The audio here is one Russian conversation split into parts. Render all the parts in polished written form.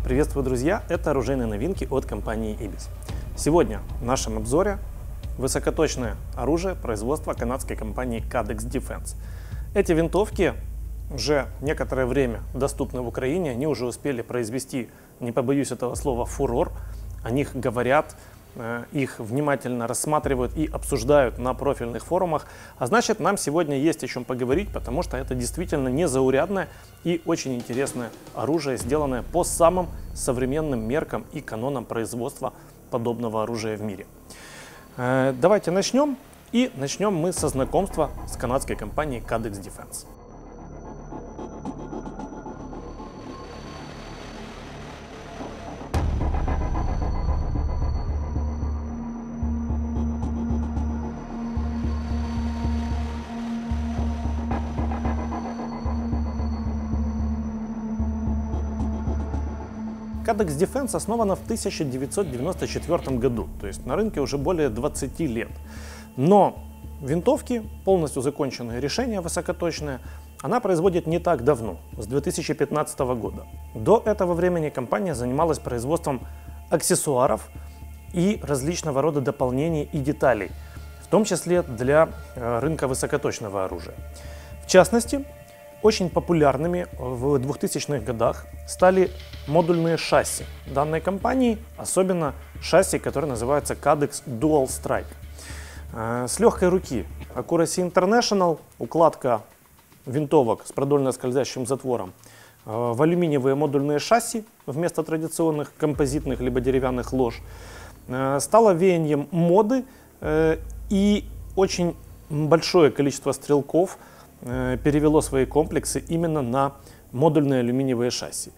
Приветствую, друзья! Это оружейные новинки от компании Ibis. Сегодня в нашем обзоре высокоточное оружие производства канадской компании Cadex Defense. Эти винтовки уже некоторое время доступны в Украине, они уже успели произвести, не побоюсь этого слова, фурор. О них говорят, их внимательно рассматривают и обсуждают на профильных форумах. А значит, нам сегодня есть о чем поговорить, потому что это действительно незаурядное и очень интересное оружие, сделанное по самым современным меркам и канонам производства подобного оружия в мире. Давайте начнем. И начнем мы со знакомства с канадской компанией Cadex Defense. Cadex Defense основана в 1994 году, то есть на рынке уже более 20 лет. Но винтовки, полностью законченные решения высокоточные, она производит не так давно, с 2015 года. До этого времени компания занималась производством аксессуаров и различного рода дополнений и деталей, в том числе для рынка высокоточного оружия. В частности, очень популярными в 2000-х годах стали модульные шасси данной компании, особенно шасси, которое называется Cadex Dual Strike. С легкой руки Accuracy International, укладка винтовок с продольно-скользящим затвором в алюминиевые модульные шасси вместо традиционных композитных либо деревянных лож стало веянием моды, и очень большое количество стрелков перевело свои комплексы именно на модульные алюминиевые шасси.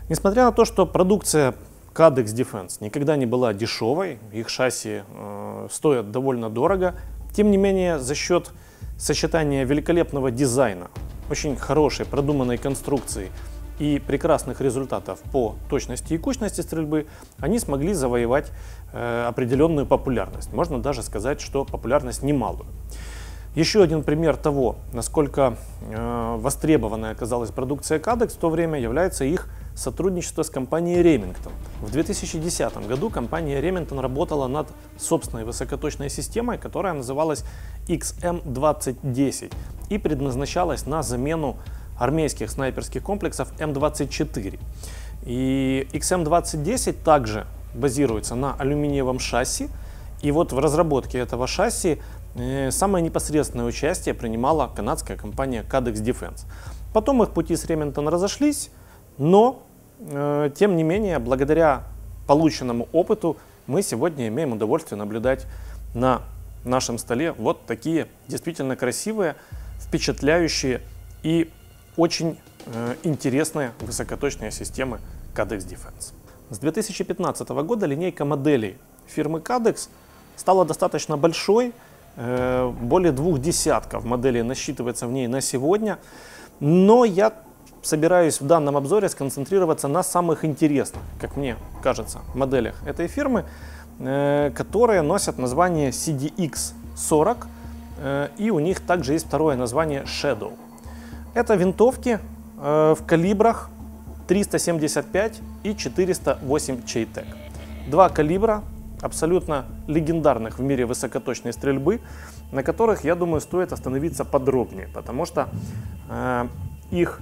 Несмотря на то, что продукция Cadex Defense никогда не была дешевой, их шасси стоят довольно дорого, тем не менее за счет сочетания великолепного дизайна, очень хорошей продуманной конструкции и прекрасных результатов по точности и кучности стрельбы, они смогли завоевать определенную популярность. Можно даже сказать, что популярность немалую. Еще один пример того, насколько востребованной оказалась продукция Cadex в то время, является их сотрудничество с компанией Remington. В 2010 году компания Remington работала над собственной высокоточной системой, которая называлась XM2010 и предназначалась на замену армейских снайперских комплексов М24. И XM2010 также базируется на алюминиевом шасси, и вот в разработке этого шасси самое непосредственное участие принимала канадская компания Cadex Defense. Потом их пути с Remington разошлись, но тем не менее, благодаря полученному опыту, мы сегодня имеем удовольствие наблюдать на нашем столе вот такие действительно красивые, впечатляющие и очень интересные высокоточные системы Cadex Defense. С 2015 года линейка моделей фирмы Cadex стала достаточно большой. Более 2 десятков моделей насчитывается в ней на сегодня, но я собираюсь в данном обзоре сконцентрироваться на самых интересных, как мне кажется, моделях этой фирмы, которые носят название CDX-40, и у них также есть второе название Shadow. Это винтовки в калибрах 375 и 408 J-Tech. Два калибра, абсолютно легендарных в мире высокоточной стрельбы, на которых, я думаю, стоит остановиться подробнее, потому что их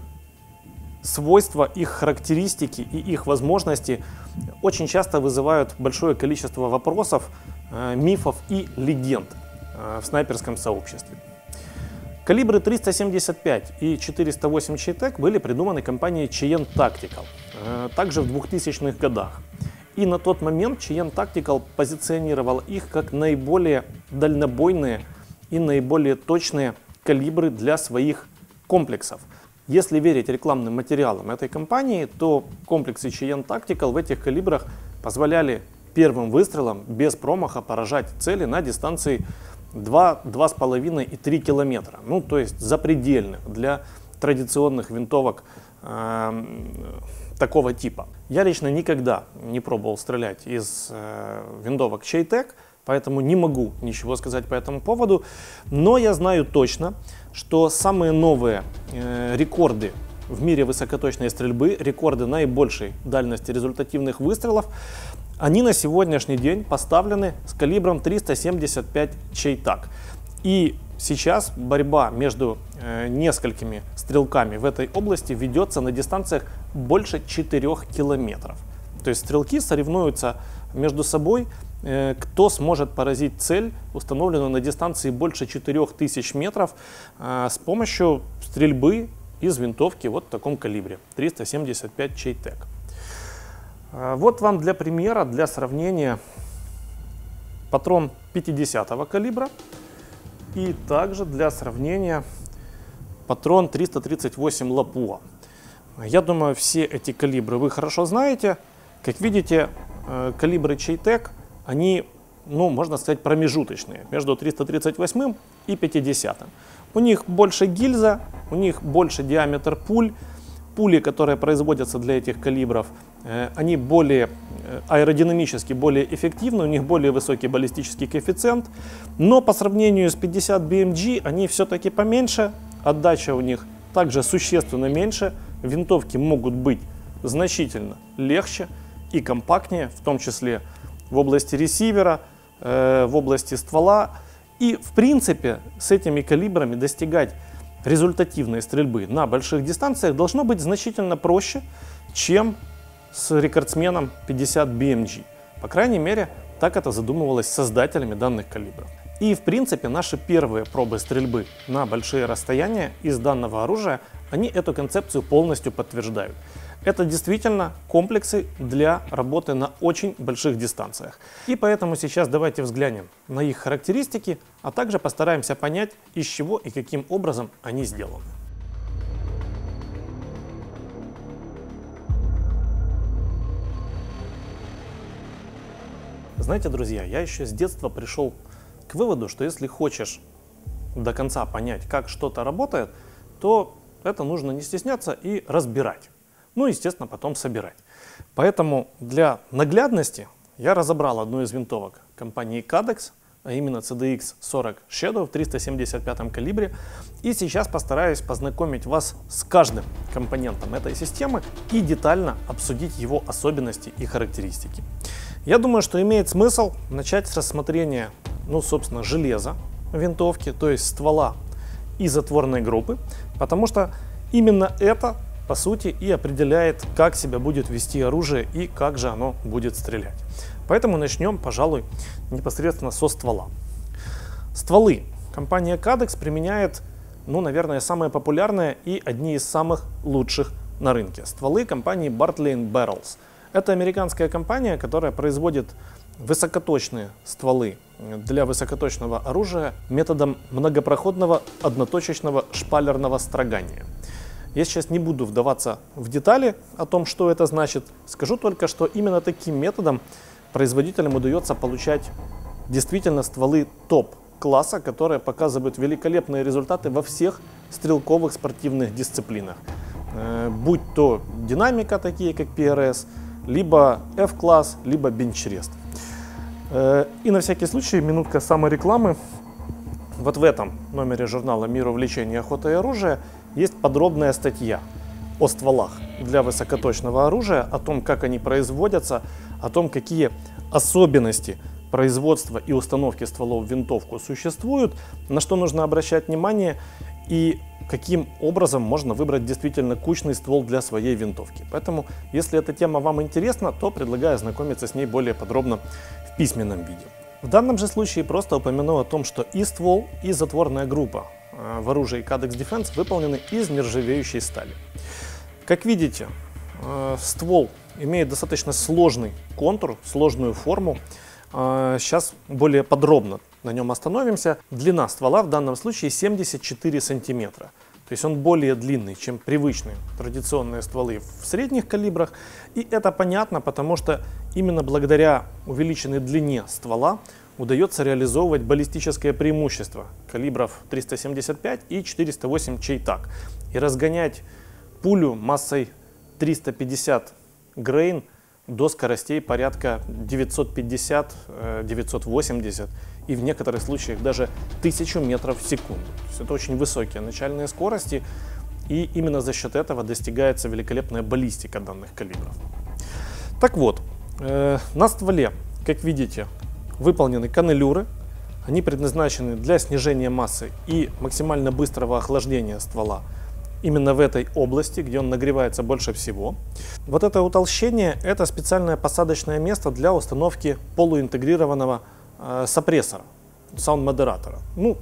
свойства, их характеристики и их возможности очень часто вызывают большое количество вопросов, мифов и легенд в снайперском сообществе. Калибры 375 и 408 J-Tech были придуманы компанией Cheyenne Tactical, также в 2000-х годах. И на тот момент Cheyenne Tactical позиционировал их как наиболее дальнобойные и наиболее точные калибры для своих комплексов. Если верить рекламным материалам этой компании, то комплексы Cheyenne Tactical в этих калибрах позволяли первым выстрелом без промаха поражать цели на дистанции 2, 2,5 и 3 километра. Ну, то есть запредельных для традиционных винтовок такого типа. Я лично никогда не пробовал стрелять из винтовок J-Tech, поэтому не могу ничего сказать по этому поводу. Но я знаю точно, что самые новые рекорды в мире высокоточной стрельбы, рекорды наибольшей дальности результативных выстрелов, они на сегодняшний день поставлены с калибром 375 Чейтак. И сейчас борьба между несколькими стрелками в этой области ведется на дистанциях больше 4 километров. То есть стрелки соревнуются между собой, кто сможет поразить цель, установленную на дистанции больше 4000 метров, с помощью стрельбы из винтовки вот в таком калибре 375 Чейтак. Вот вам для примера, для сравнения, патрон 50-го калибра и также для сравнения патрон 338 Лапуа. Я думаю, все эти калибры вы хорошо знаете. Как видите, калибры Чейтак, они, можно сказать, промежуточные между 338 и 50. У них больше гильза, у них больше диаметр пуль. Пули, которые производятся для этих калибров, они более аэродинамически, более эффективны, у них более высокий баллистический коэффициент. Но по сравнению с 50 BMG они все-таки поменьше, отдача у них также существенно меньше. Винтовки могут быть значительно легче и компактнее, в том числе в области ресивера, в области ствола. И в принципе с этими калибрами достигать результативной стрельбы на больших дистанциях должно быть значительно проще, чем с рекордсменом 50 BMG. По крайней мере, так это задумывалось создателями данных калибров. И в принципе наши первые пробы стрельбы на большие расстояния из данного оружия, они эту концепцию полностью подтверждают. Это действительно комплексы для работы на очень больших дистанциях. И поэтому сейчас давайте взглянем на их характеристики, а также постараемся понять, из чего и каким образом они сделаны. Знаете, друзья, я еще с детства пришел к выводу, что если хочешь до конца понять, как что-то работает, то это нужно не стесняться и разбирать. Естественно, потом собирать. Поэтому для наглядности я разобрал одну из винтовок компании Cadex, а именно CDX-40 Shadow в 375 калибре. И сейчас постараюсь познакомить вас с каждым компонентом этой системы и детально обсудить его особенности и характеристики. Я думаю, что имеет смысл начать с рассмотрения, собственно, железа винтовки, то есть ствола и затворной группы, потому что именно это по сути и определяет, как себя будет вести оружие и как же оно будет стрелять. Поэтому начнем, пожалуй, непосредственно со ствола. Стволы. Компания Cadex применяет, наверное, самые популярные и одни из самых лучших на рынке. Стволы компании Bartley Barrels. Это американская компания, которая производит высокоточные стволы для высокоточного оружия методом многопроходного одноточечного шпалерного строгания. Я сейчас не буду вдаваться в детали о том, что это значит. Скажу только, что именно таким методом производителям удается получать действительно стволы топ-класса, которые показывают великолепные результаты во всех стрелковых спортивных дисциплинах. Будь то динамика, такие как PRS, либо F-класс, либо бенчрест. И на всякий случай, минутка саморекламы. Вот в этом номере журнала «Мир увлечений, охота и оружие» есть подробная статья о стволах для высокоточного оружия, о том, как они производятся, о том, какие особенности производства и установки стволов в винтовку существуют, на что нужно обращать внимание и каким образом можно выбрать действительно кучный ствол для своей винтовки. Поэтому, если эта тема вам интересна, то предлагаю ознакомиться с ней более подробно в письменном виде. В данном же случае просто упомяну о том, что и ствол, и затворная группа в оружии Cadex Defense выполнены из нержавеющей стали. Как видите, ствол имеет достаточно сложный контур, сложную форму. Сейчас более подробно на нем остановимся. Длина ствола в данном случае 74 сантиметра. То есть он более длинный, чем привычные традиционные стволы в средних калибрах. И это понятно, потому что именно благодаря увеличенной длине ствола удается реализовывать баллистическое преимущество калибров 375 и 408 Чейтак. И разгонять пулю массой 350 грейн до скоростей порядка 950-980 и в некоторых случаях даже 1000 метров в секунду. То есть это очень высокие начальные скорости. и именно за счет этого достигается великолепная баллистика данных калибров. Так вот, на стволе, как видите, выполнены каннелюры. Они предназначены для снижения массы и максимально быстрого охлаждения ствола именно в этой области, где он нагревается больше всего. Вот это утолщение – это специальное посадочное место для установки полуинтегрированного сопрессора, саунд-модератора. Ну,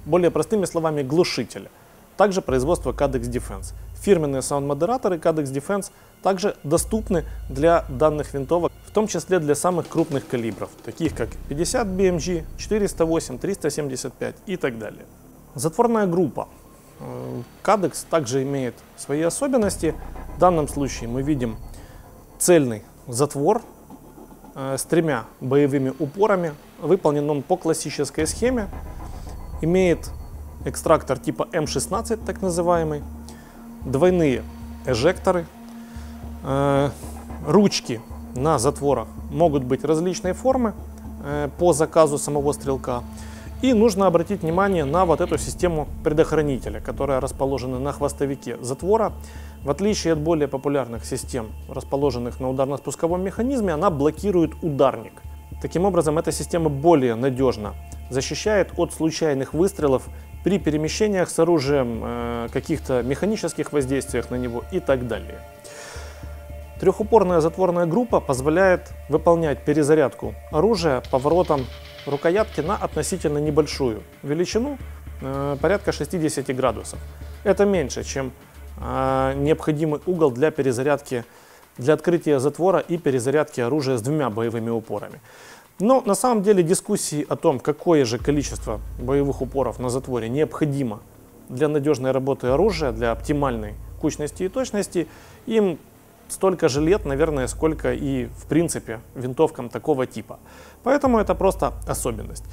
более простыми словами, глушителя. Также производство Cadex Defense. Фирменные саунд-модераторы Cadex Defense также доступны для данных винтовок, в том числе для самых крупных калибров, таких как 50 BMG, 408, 375 и так далее. Затворная группа. Cadex также имеет свои особенности. В данном случае мы видим цельный затвор с 3 боевыми упорами. Выполнен он по классической схеме. Имеет экстрактор типа М16, так называемый. Двойные эжекторы. Ручки на затворах могут быть различной формы по заказу самого стрелка. И нужно обратить внимание на вот эту систему предохранителя, которая расположена на хвостовике затвора. В отличие от более популярных систем, расположенных на ударно-спусковом механизме, она блокирует ударник. Таким образом, эта система более надежно защищает от случайных выстрелов при перемещениях с оружием, каких-то механических воздействиях на него и так далее. Трехупорная затворная группа позволяет выполнять перезарядку оружия поворотом рукоятки на относительно небольшую величину, порядка 60 градусов. Это меньше, чем необходимый угол для перезарядки, для открытия затвора и перезарядки оружия с 2 боевыми упорами. Но на самом деле дискуссии о том, какое же количество боевых упоров на затворе необходимо для надежной работы оружия, для оптимальной кучности и точности, им столько же лет, наверное, сколько и в принципе винтовкам такого типа. Поэтому это просто особенность.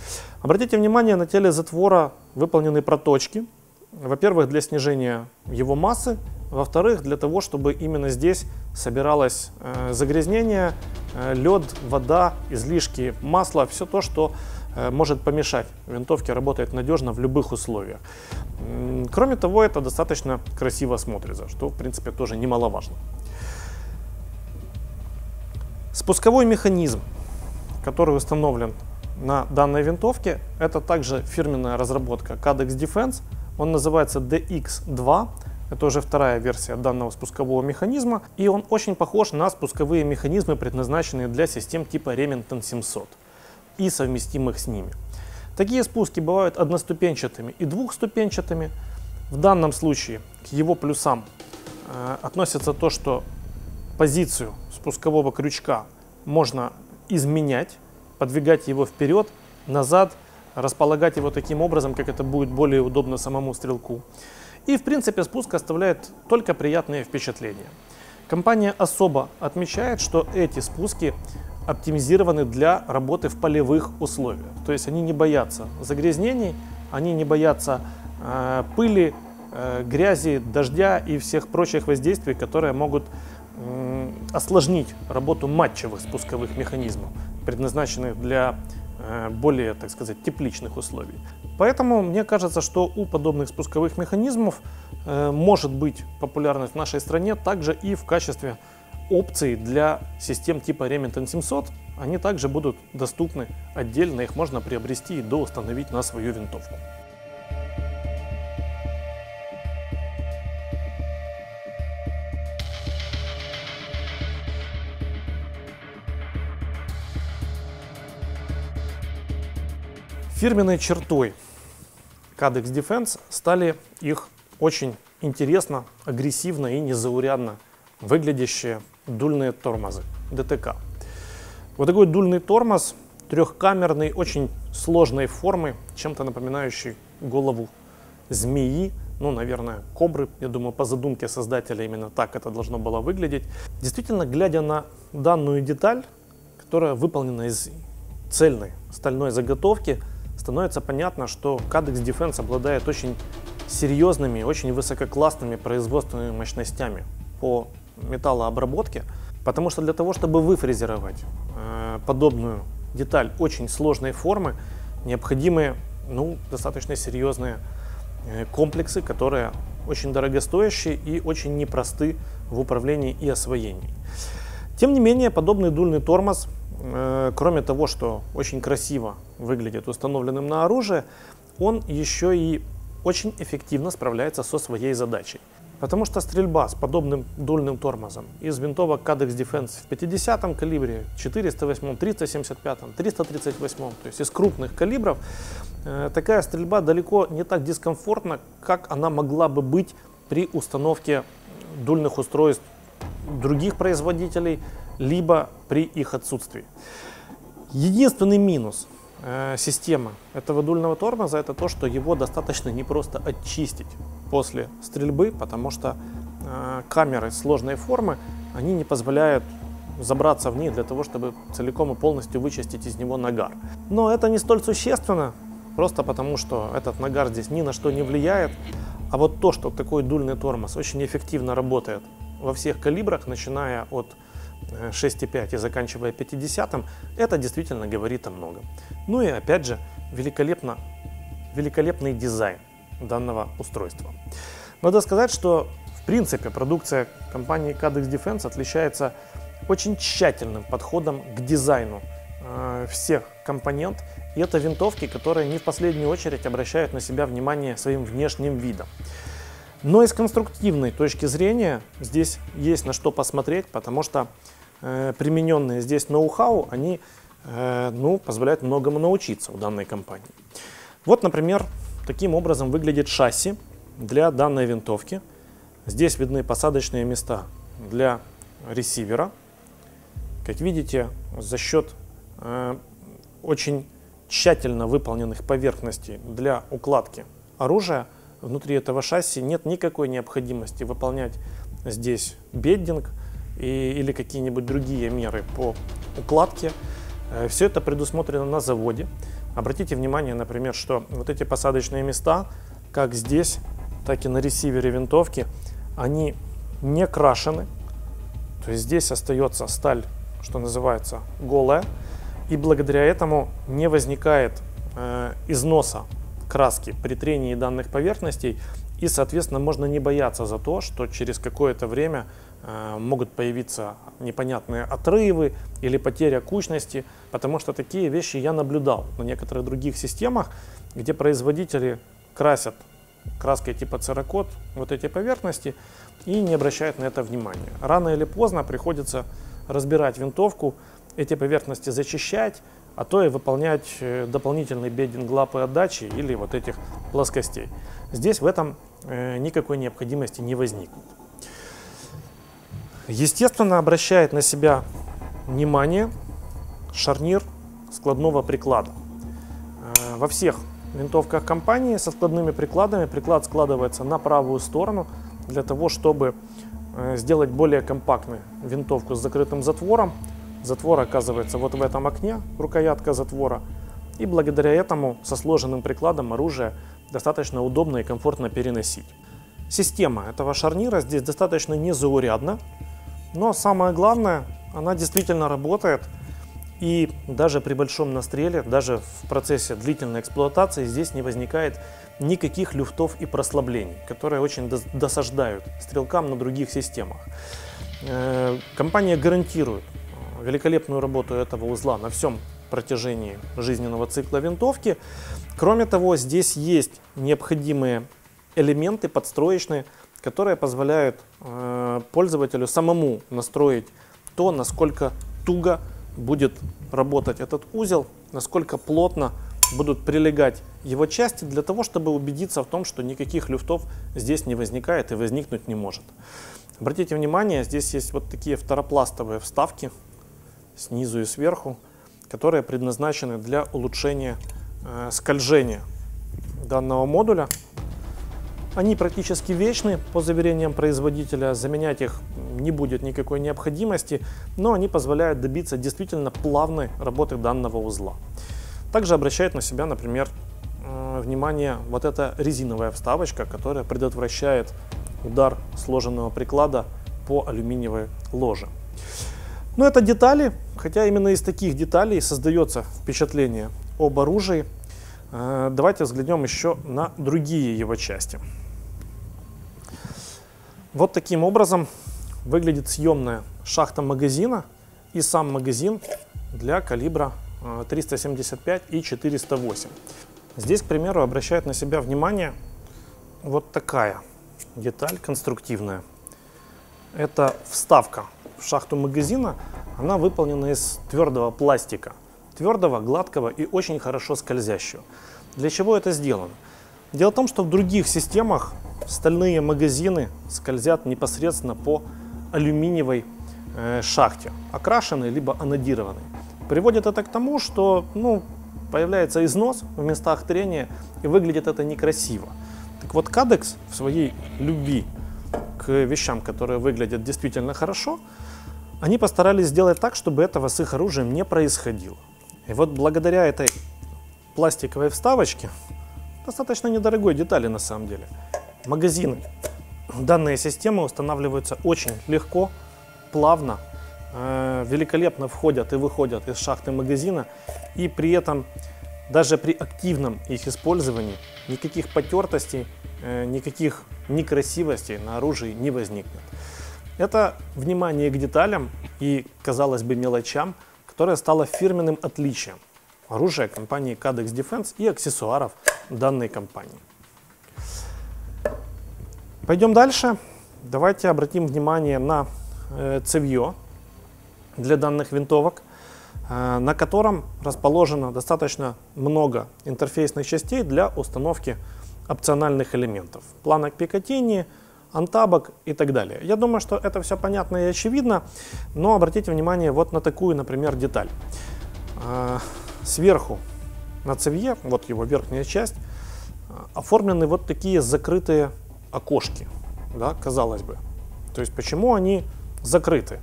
Обратите внимание, на теле затвора выполнены проточки. Во-первых, для снижения его массы. Во-вторых, для того, чтобы именно здесь собиралось загрязнение, лед, вода, излишки масла, все то, что может помешать винтовке работать надежно в любых условиях. Кроме того, это достаточно красиво смотрится, что в принципе тоже немаловажно. Спусковой механизм, который установлен на данной винтовке, это также фирменная разработка Cadex Defense. Он называется DX2. Это уже вторая версия данного спускового механизма. И он очень похож на спусковые механизмы, предназначенные для систем типа Remington 700 и совместимых с ними. Такие спуски бывают одноступенчатыми и двухступенчатыми. В данном случае к его плюсам относится то, что позицию спускового крючка можно изменять, подвигать его вперед, назад, располагать его таким образом, как это будет более удобно самому стрелку. И в принципе спуск оставляет только приятные впечатления. Компания особо отмечает, что эти спуски оптимизированы для работы в полевых условиях. То есть они не боятся загрязнений, они не боятся пыли, грязи, дождя и всех прочих воздействий, которые могут осложнить работу матчевых спусковых механизмов, предназначенных для более, так сказать, тепличных условий. Поэтому мне кажется, что у подобных спусковых механизмов может быть популярность в нашей стране также и в качестве опций для систем типа Remington 700. Они также будут доступны отдельно, их можно приобрести и доустановить на свою винтовку. Фирменной чертой Cadex Defense стали их очень интересно, агрессивно и незаурядно выглядящие дульные тормозы ДТК. Вот такой дульный тормоз, трехкамерный, очень сложной формы, чем-то напоминающий голову змеи, ну, наверное, кобры. Я думаю, по задумке создателя именно так это должно было выглядеть. Действительно, глядя на данную деталь, которая выполнена из цельной стальной заготовки, становится понятно, что Cadex Defense обладает очень серьезными, очень высококлассными производственными мощностями по металлообработке, потому что для того, чтобы выфрезеровать подобную деталь очень сложной формы, необходимы достаточно серьезные комплексы, которые очень дорогостоящие и очень непросты в управлении и освоении. Тем не менее, подобный дульный тормоз, кроме того, что очень красиво выглядит установленным на оружие, он еще и очень эффективно справляется со своей задачей. Потому что стрельба с подобным дульным тормозом из винтовок Cadex Defense в 50-м калибре, 408-м, 375-м, 338-м, то есть из крупных калибров, такая стрельба далеко не так дискомфортна, как она могла бы быть при установке дульных устройств других производителей, либо при их отсутствии. Единственный минус системы этого дульного тормоза — это то, что его достаточно непросто очистить после стрельбы, потому что камеры сложной формы, они не позволяют забраться в них для того, чтобы целиком и полностью вычистить из него нагар. Но это не столь существенно, просто потому что этот нагар здесь ни на что не влияет. А вот то, что такой дульный тормоз очень эффективно работает во всех калибрах, начиная от 6,5 и заканчивая 50-м, это действительно говорит о многом. Ну и опять же, великолепный дизайн данного устройства. Надо сказать, что в принципе продукция компании Cadex Defense отличается очень тщательным подходом к дизайну всех компонент. И это винтовки, которые не в последнюю очередь обращают на себя внимание своим внешним видом. Но и с конструктивной точки зрения здесь есть на что посмотреть, потому что примененные здесь ноу-хау, они позволяют многому научиться у данной компании. Вот, например, таким образом выглядит шасси для данной винтовки. Здесь видны посадочные места для ресивера. Как видите, за счет очень тщательно выполненных поверхностей для укладки оружия внутри этого шасси нет никакой необходимости выполнять здесь беддинг или какие-нибудь другие меры по укладке. Все это предусмотрено на заводе. Обратите внимание, например, что вот эти посадочные места, как здесь, так и на ресивере винтовки, они не крашены. То есть здесь остается сталь, что называется, голая. И благодаря этому не возникает износа краски при трении данных поверхностей. И, соответственно, можно не бояться за то, что через какое-то время могут появиться непонятные отрывы или потеря кучности, потому что такие вещи я наблюдал на некоторых других системах, где производители красят краской типа церакот вот эти поверхности и не обращают на это внимания. Рано или поздно приходится разбирать винтовку, эти поверхности зачищать, а то и выполнять дополнительный беддинг лапы отдачи или вот этих плоскостей. Здесь в этом никакой необходимости не возникнет. Естественно, обращает на себя внимание шарнир складного приклада. Во всех винтовках компании со складными прикладами приклад складывается на правую сторону для того, чтобы сделать более компактную винтовку с закрытым затвором. Затвор оказывается вот в этом окне, рукоятка затвора. И благодаря этому со сложенным прикладом оружие достаточно удобно и комфортно переносить. Система этого шарнира здесь достаточно незаурядна, но самое главное, она действительно работает. И даже при большом настреле, даже в процессе длительной эксплуатации здесь не возникает никаких люфтов и прослаблений, которые очень досаждают стрелкам на других системах. Компания гарантирует великолепную работу этого узла на всем протяжении жизненного цикла винтовки. Кроме того, здесь есть необходимые элементы подстроечные, которые позволяют пользователю самому настроить то, насколько туго будет работать этот узел, насколько плотно будут прилегать его части, для того, чтобы убедиться в том, что никаких люфтов здесь не возникает и возникнуть не может. Обратите внимание, здесь есть вот такие второпластовые вставки снизу и сверху, которые предназначены для улучшения скольжения данного модуля. Они практически вечны, по заверениям производителя, заменять их не будет никакой необходимости, но они позволяют добиться действительно плавной работы данного узла. Также обращает на себя, например, внимание вот эта резиновая вставочка, которая предотвращает удар сложенного приклада по алюминиевой ложе. Но это детали, хотя именно из таких деталей создается впечатление об оружии. Давайте взглянем еще на другие его части. Вот таким образом выглядит съемная шахта магазина и сам магазин для калибра 375 и 408. Здесь, к примеру, обращает на себя внимание вот такая деталь конструктивная. Это вставка в шахту магазина. Она выполнена из твердого пластика. Твердого, гладкого и очень хорошо скользящего. Для чего это сделано? Дело в том, что в других системах стальные магазины скользят непосредственно по алюминиевой шахте, окрашенной либо анодированной. Приводит это к тому, что появляется износ в местах трения, и выглядит это некрасиво. Так вот, Cadex в своей любви к вещам, которые выглядят действительно хорошо, они постарались сделать так, чтобы этого с их оружием не происходило. И вот благодаря этой пластиковой вставочке, достаточно недорогой детали на самом деле, магазины данной системы устанавливаются очень легко, плавно, великолепно входят и выходят из шахты магазина, и при этом даже при активном их использовании никаких потертостей, никаких некрасивостей на оружии не возникнет. Это внимание к деталям и, казалось бы, мелочам, которое стало фирменным отличием оружия компании Cadex Defense и аксессуаров данной компании. Пойдем дальше. Давайте обратим внимание на цевье для данных винтовок, на котором расположено достаточно много интерфейсных частей для установки опциональных элементов. Планок Picatinny, антабок и так далее. Я думаю, что это все понятно и очевидно, но обратите внимание вот на такую, например, деталь. Сверху на цевье, вот его верхняя часть, оформлены вот такие закрытые окошки, да, казалось бы. То есть почему они закрыты?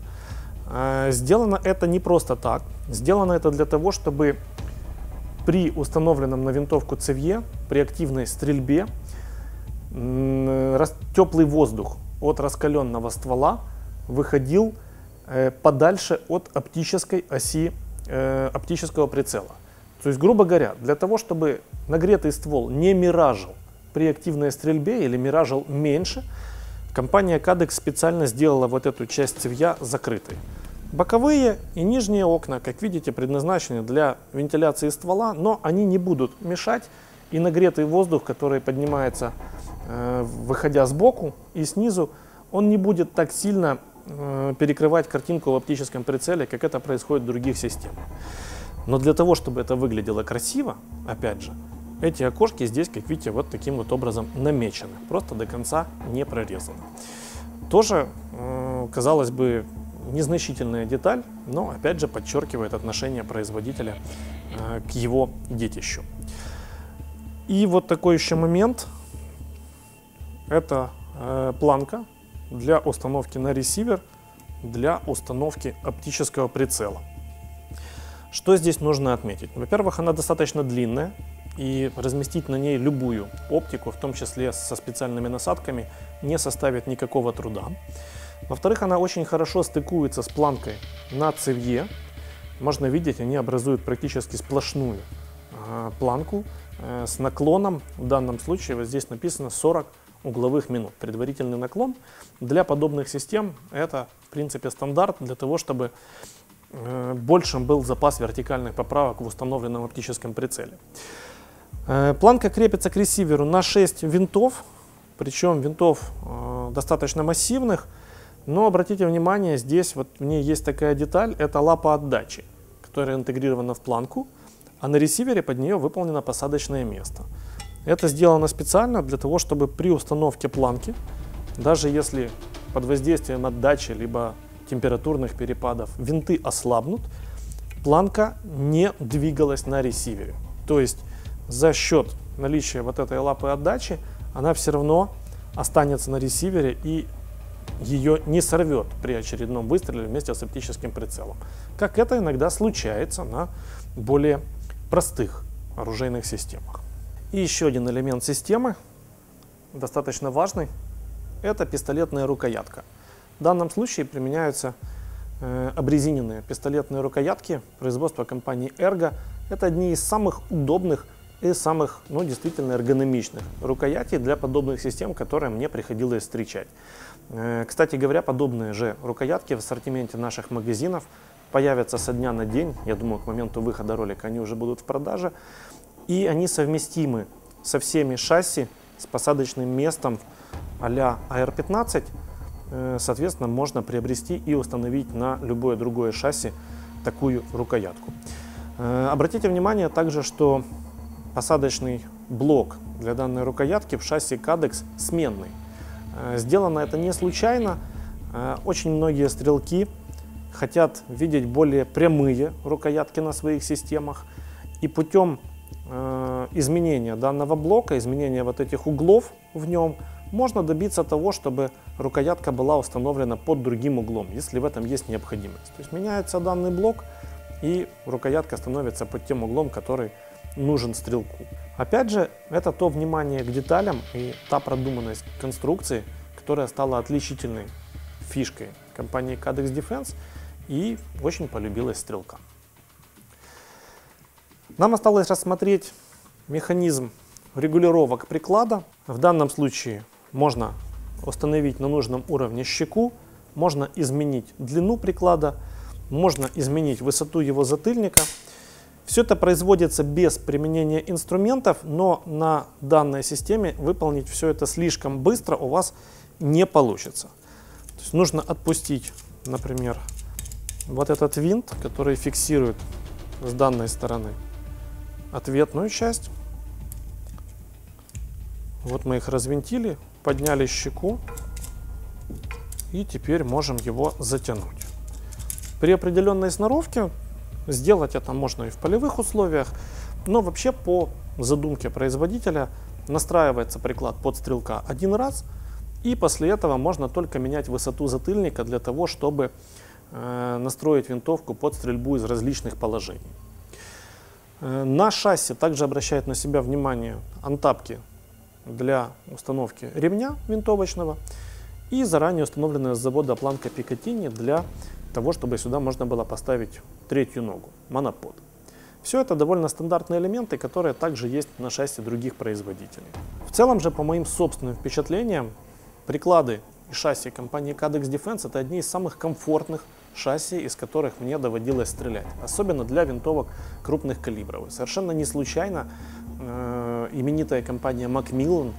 Сделано это не просто так. Сделано это для того, чтобы при установленном на винтовку цевье, при активной стрельбе, теплый воздух от раскаленного ствола выходил подальше от оптической оси оптического прицела. То есть, грубо говоря, для того, чтобы нагретый ствол не миражил при активной стрельбе или миражил меньше, компания Cadex специально сделала вот эту часть цевья закрытой. Боковые и нижние окна, как видите, предназначены для вентиляции ствола, но они не будут мешать, и нагретый воздух, который поднимается, выходя сбоку и снизу, он не будет так сильно перекрывать картинку в оптическом прицеле, как это происходит в других системах. Но для того, чтобы это выглядело красиво, опять же, эти окошки здесь, как видите, вот таким вот образом намечены, просто до конца не прорезаны. Тоже, казалось бы, незначительная деталь, но опять же подчеркивает отношение производителя к его детищу. И вот такой еще момент. Это планка для установки на ресивер, для установки оптического прицела. Что здесь нужно отметить? Во-первых, она достаточно длинная, и разместить на ней любую оптику, в том числе со специальными насадками, не составит никакого труда. Во-вторых, она очень хорошо стыкуется с планкой на цевье. Можно видеть, они образуют практически сплошную планку с наклоном. В данном случае вот здесь написано 40 угловых минут. Предварительный наклон для подобных систем это в принципе стандарт для того, чтобы большим был запас вертикальных поправок в установленном оптическом прицеле. Планка крепится к ресиверу на 6 винтов, причем винтов достаточно массивных, но обратите внимание, здесь вот в ней есть такая деталь, это лапа отдачи, которая интегрирована в планку, а на ресивере под нее выполнено посадочное место. Это сделано специально для того, чтобы при установке планки, даже если под воздействием отдачи либо температурных перепадов винты ослабнут, планка не двигалась на ресивере. То есть за счет наличия вот этой лапы отдачи она все равно останется на ресивере и ее не сорвет при очередном выстреле вместе с оптическим прицелом, как это иногда случается на более простых оружейных системах. И еще один элемент системы, достаточно важный, это пистолетная рукоятка. В данном случае применяются обрезиненные пистолетные рукоятки производства компании Ergo. Это одни из самых удобных и самых, действительно эргономичных рукоятей для подобных систем, которые мне приходилось встречать. Кстати говоря, подобные же рукоятки в ассортименте наших магазинов появятся со дня на день. Я думаю, к моменту выхода ролика они уже будут в продаже. И они совместимы со всеми шасси с посадочным местом а-ля AR-15. Соответственно, можно приобрести и установить на любое другое шасси такую рукоятку. Обратите внимание также, что посадочный блок для данной рукоятки в шасси Cadex сменный. Сделано это не случайно. Очень многие стрелки хотят видеть более прямые рукоятки на своих системах. И путем изменения данного блока, изменения вот этих углов в нем, можно добиться того, чтобы рукоятка была установлена под другим углом, если в этом есть необходимость. То есть меняется данный блок, и рукоятка становится под тем углом, который нужен стрелку. Опять же, это то внимание к деталям и та продуманность конструкции, которая стала отличительной фишкой компании Cadex Defense и очень полюбилась стрелкам. Нам осталось рассмотреть механизм регулировок приклада. В данном случае можно установить на нужном уровне щеку, можно изменить длину приклада, можно изменить высоту его затыльника. Все это производится без применения инструментов, но на данной системе выполнить все это слишком быстро у вас не получится. То есть нужно отпустить, например, вот этот винт, который фиксирует с данной стороны ответную часть. Вот мы их развинтили, подняли щеку и теперь можем его затянуть. При определенной сноровке сделать это можно и в полевых условиях, но вообще по задумке производителя настраивается приклад под стрелка один раз, и после этого можно только менять высоту затыльника для того, чтобы настроить винтовку под стрельбу из различных положений. На шасси также обращает на себя внимание антапки для установки ремня винтовочного и заранее установленная с завода планка Пикатини для того, чтобы сюда можно было поставить третью ногу, монопод. Все это довольно стандартные элементы, которые также есть на шасси других производителей. В целом же, по моим собственным впечатлениям, приклады и шасси компании Cadex Defense — это одни из самых комфортных шасси, из которых мне доводилось стрелять, особенно для винтовок крупных калибров. Совершенно не случайно именитая компания Macmillan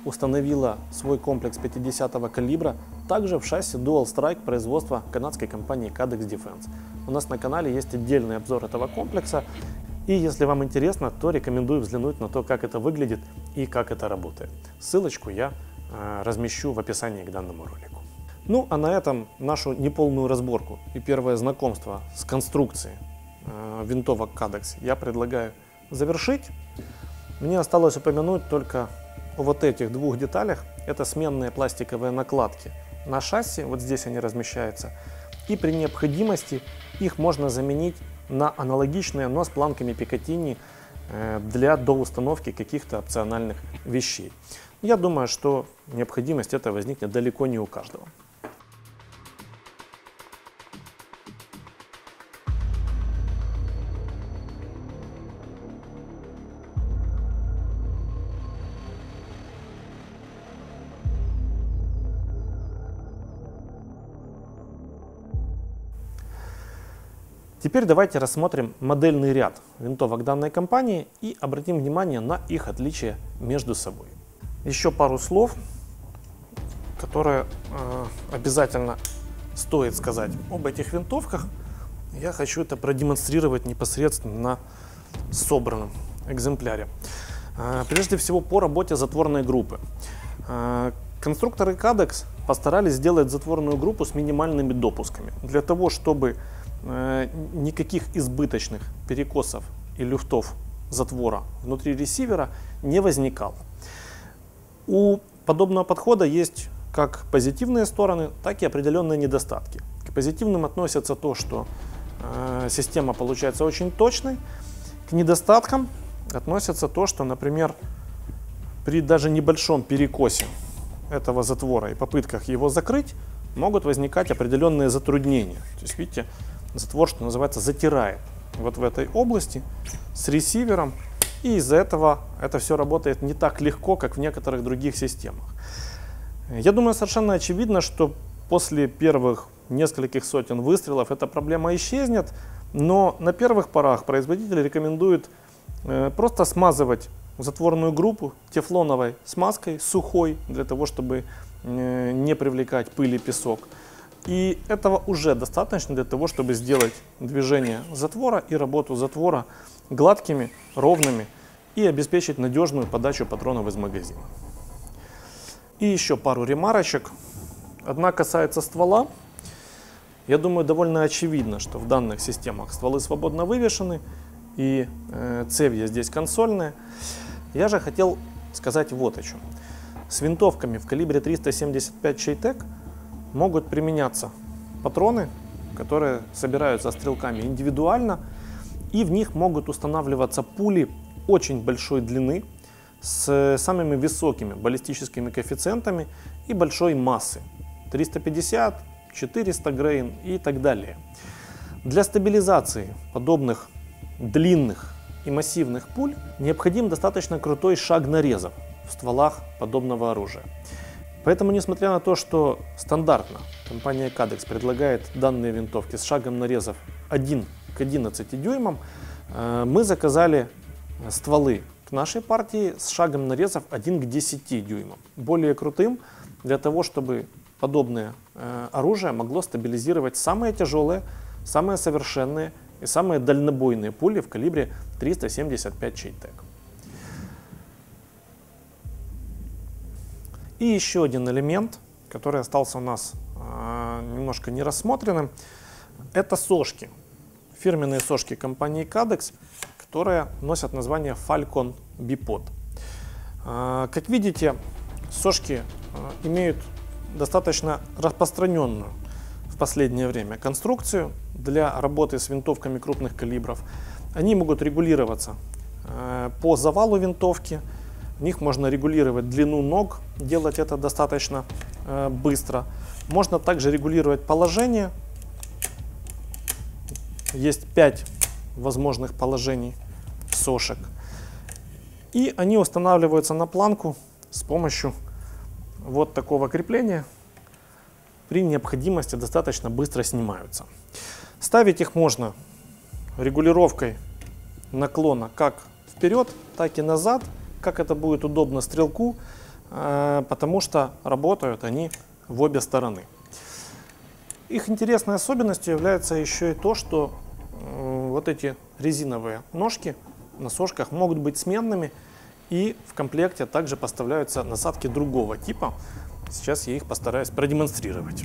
установила свой комплекс 50-го калибра также в шасси Dual Strike производства канадской компании Cadex Defense. У нас на канале есть отдельный обзор этого комплекса, и если вам интересно, то рекомендую взглянуть на то, как это выглядит и как это работает. Ссылочку я размещу в описании к данному ролику. Ну а на этом нашу неполную разборку и первое знакомство с конструкцией винтовок Cadex я предлагаю завершить. Мне осталось упомянуть только о вот этих двух деталях. Это сменные пластиковые накладки на шасси, вот здесь они размещаются, и при необходимости их можно заменить на аналогичные, но с планками Пикатини для доустановки каких-то опциональных вещей. Я думаю, что необходимость эта возникнет далеко не у каждого. Теперь давайте рассмотрим модельный ряд винтовок данной компании и обратим внимание на их отличия между собой. Еще пару слов, которые обязательно стоит сказать об этих винтовках. Я хочу это продемонстрировать непосредственно на собранном экземпляре. Прежде всего по работе затворной группы. Конструкторы Cadex постарались сделать затворную группу с минимальными допусками, для того, чтобы никаких избыточных перекосов и люфтов затвора внутри ресивера не возникало. У подобного подхода есть как позитивные стороны, так и определенные недостатки. К позитивным относятся то, что система получается очень точной. К недостаткам относятся то, что, например, при даже небольшом перекосе этого затвора и попытках его закрыть, могут возникать определенные затруднения. То есть, видите, затвор, что называется, затирает вот в этой области с ресивером, и из-за этого это все работает не так легко, как в некоторых других системах. Я думаю, совершенно очевидно, что после первых нескольких сотен выстрелов эта проблема исчезнет, но на первых порах производитель рекомендует просто смазывать затворную группу тефлоновой смазкой, сухой, для того, чтобы не привлекать пыль и песок. И этого уже достаточно для того, чтобы сделать движение затвора и работу затвора гладкими, ровными и обеспечить надежную подачу патронов из магазина. И еще пару ремарочек. Одна касается ствола. Я думаю, довольно очевидно, что в данных системах стволы свободно вывешены и цевья здесь консольные. Я же хотел сказать вот о чем. С винтовками в калибре 375 Чейтек могут применяться патроны, которые собираются стрелками индивидуально, и в них могут устанавливаться пули очень большой длины с самыми высокими баллистическими коэффициентами и большой массы 350, 400 грейн и так далее. Для стабилизации подобных длинных и массивных пуль необходим достаточно крутой шаг нарезов в стволах подобного оружия. Поэтому, несмотря на то, что стандартно компания Cadex предлагает данные винтовки с шагом нарезов 1 к 11 дюймам, мы заказали стволы к нашей партии с шагом нарезов 1 к 10 дюймам. Более крутым, для того, чтобы подобное оружие могло стабилизировать самые тяжелые, самые совершенные и самые дальнобойные пули в калибре 375 Чейтек. И еще один элемент, который остался у нас немножко не рассмотренным, это сошки. Фирменные сошки компании Cadex, которые носят название Falcon Bipod. Как видите, сошки имеют достаточно распространенную в последнее время конструкцию для работы с винтовками крупных калибров. Они могут регулироваться по завалу винтовки. В них можно регулировать длину ног, делать это достаточно быстро. Можно также регулировать положение. Есть 5 возможных положений сошек. И они устанавливаются на планку с помощью вот такого крепления. При необходимости достаточно быстро снимаются. Ставить их можно регулировкой наклона как вперед, так и назад, как это будет удобно стрелку, потому что работают они в обе стороны. Их интересной особенностью является еще и то, что вот эти резиновые ножки на сошках могут быть сменными, и в комплекте также поставляются насадки другого типа. Сейчас я их постараюсь продемонстрировать.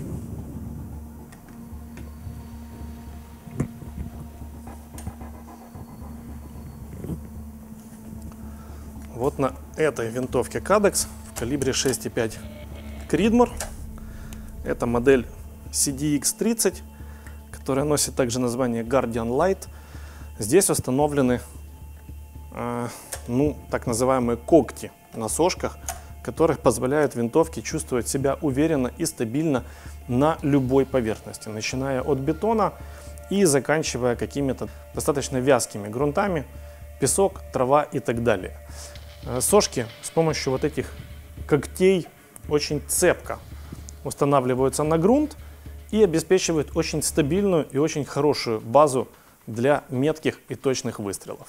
Вот на этой винтовке Cadex в калибре 6,5 Creedmoor. Это модель CDX-30, которая носит также название Guardian Light. Здесь установлены так называемые когти на сошках, которые позволяют винтовке чувствовать себя уверенно и стабильно на любой поверхности, начиная от бетона и заканчивая какими-то достаточно вязкими грунтами, песок, трава и так далее. Сошки с помощью вот этих когтей очень цепко устанавливаются на грунт и обеспечивают очень стабильную и очень хорошую базу для метких и точных выстрелов.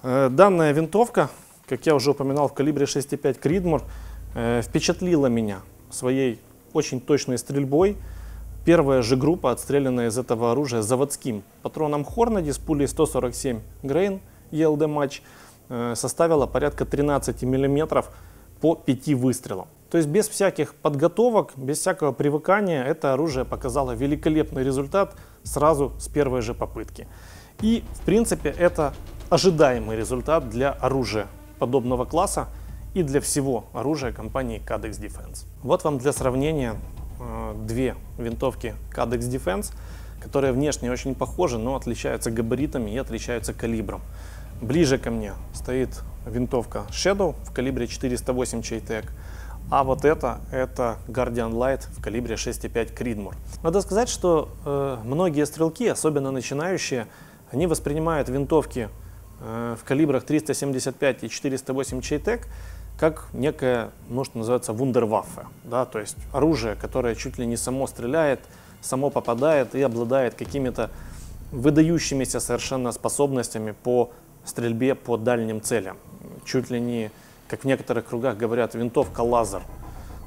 Данная винтовка, как я уже упоминал, в калибре 6,5 Creedmoor, впечатлила меня своей очень точной стрельбой. Первая же группа, отстрелянная из этого оружия заводским патроном Hornady с пулей 147 Grain ELD Match, составила порядка 13 мм по 5 выстрелам. То есть без всяких подготовок, без всякого привыкания это оружие показало великолепный результат сразу с первой же попытки. И в принципе это ожидаемый результат для оружия подобного класса и для всего оружия компании Cadex Defense. Вот вам для сравнения две винтовки Cadex Defense, которые внешне очень похожи, но отличаются габаритами и отличаются калибром. Ближе ко мне стоит винтовка Shadow в калибре 408 Чейтек, а вот это Guardian Light в калибре 6,5 Creedmoor. Надо сказать, что многие стрелки, особенно начинающие, они воспринимают винтовки в калибрах 375 и 408 Чейтек как некое, ну, что называется, вундерваффе, да, то есть оружие, которое чуть ли не само стреляет, само попадает и обладает какими-то выдающимися совершенно способностями по стрельбе по дальним целям. Чуть ли не, как в некоторых кругах говорят, винтовка лазер.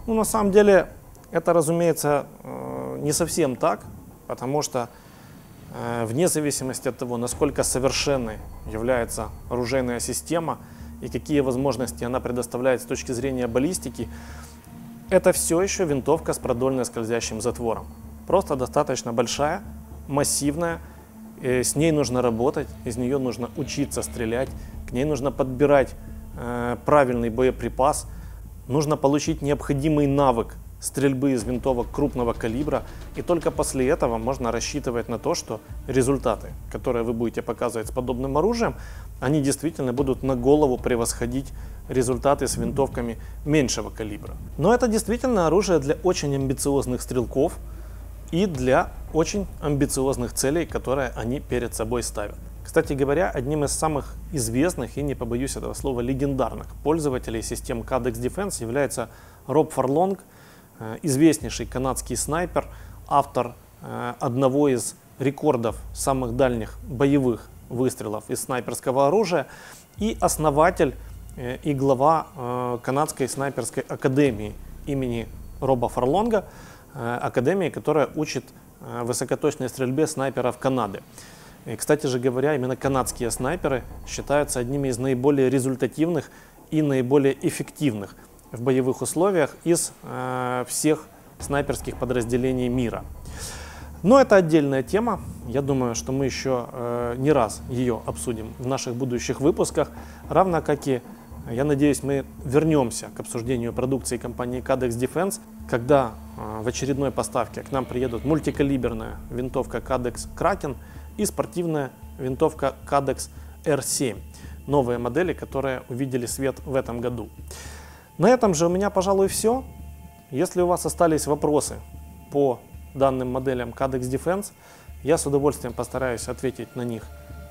Ну, на самом деле, это, разумеется, не совсем так, потому что вне зависимости от того, насколько совершенной является оружейная система и какие возможности она предоставляет с точки зрения баллистики, это все еще винтовка с продольно скользящим затвором. Просто достаточно большая, массивная, с ней нужно работать, из нее нужно учиться стрелять, к ней нужно подбирать правильный боеприпас, нужно получить необходимый навык стрельбы из винтовок крупного калибра, и только после этого можно рассчитывать на то, что результаты, которые вы будете показывать с подобным оружием, они действительно будут на голову превосходить результаты с винтовками меньшего калибра. Но это действительно оружие для очень амбициозных стрелков и для очень амбициозных целей, которые они перед собой ставят. Кстати говоря, одним из самых известных и, не побоюсь этого слова, легендарных пользователей систем Cadex Defense является Роб Фарлонг, известнейший канадский снайпер, автор одного из рекордов самых дальних боевых выстрелов из снайперского оружия и основатель и глава канадской снайперской академии имени Роба Фарлонга, академии, которая учит высокоточной стрельбе снайперов Канады. И, кстати же говоря, именно канадские снайперы считаются одними из наиболее результативных и наиболее эффективных в боевых условиях из всех снайперских подразделений мира. Но это отдельная тема. Я думаю, что мы еще не раз ее обсудим в наших будущих выпусках. Равно как и, я надеюсь, мы вернемся к обсуждению продукции компании Cadex Defense, когда в очередной поставке к нам приедут мультикалиберная винтовка Cadex Kraken и спортивная винтовка Cadex R7. Новые модели, которые увидели свет в этом году. На этом же у меня, пожалуй, все. Если у вас остались вопросы по данным моделям Cadex Defense, я с удовольствием постараюсь ответить на них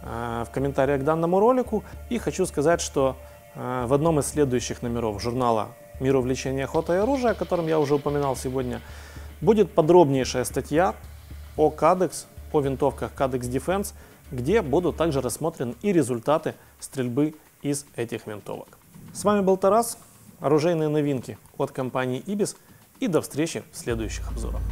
в комментариях к данному ролику. И хочу сказать, что в одном из следующих номеров журнала «Мир увлечения охотой и оружия», о котором я уже упоминал сегодня, будет подробнейшая статья о Cadex, о винтовках Cadex Defense, где будут также рассмотрены и результаты стрельбы из этих винтовок. С вами был Тарас. Оружейные новинки от компании Ibis, и до встречи в следующих обзорах.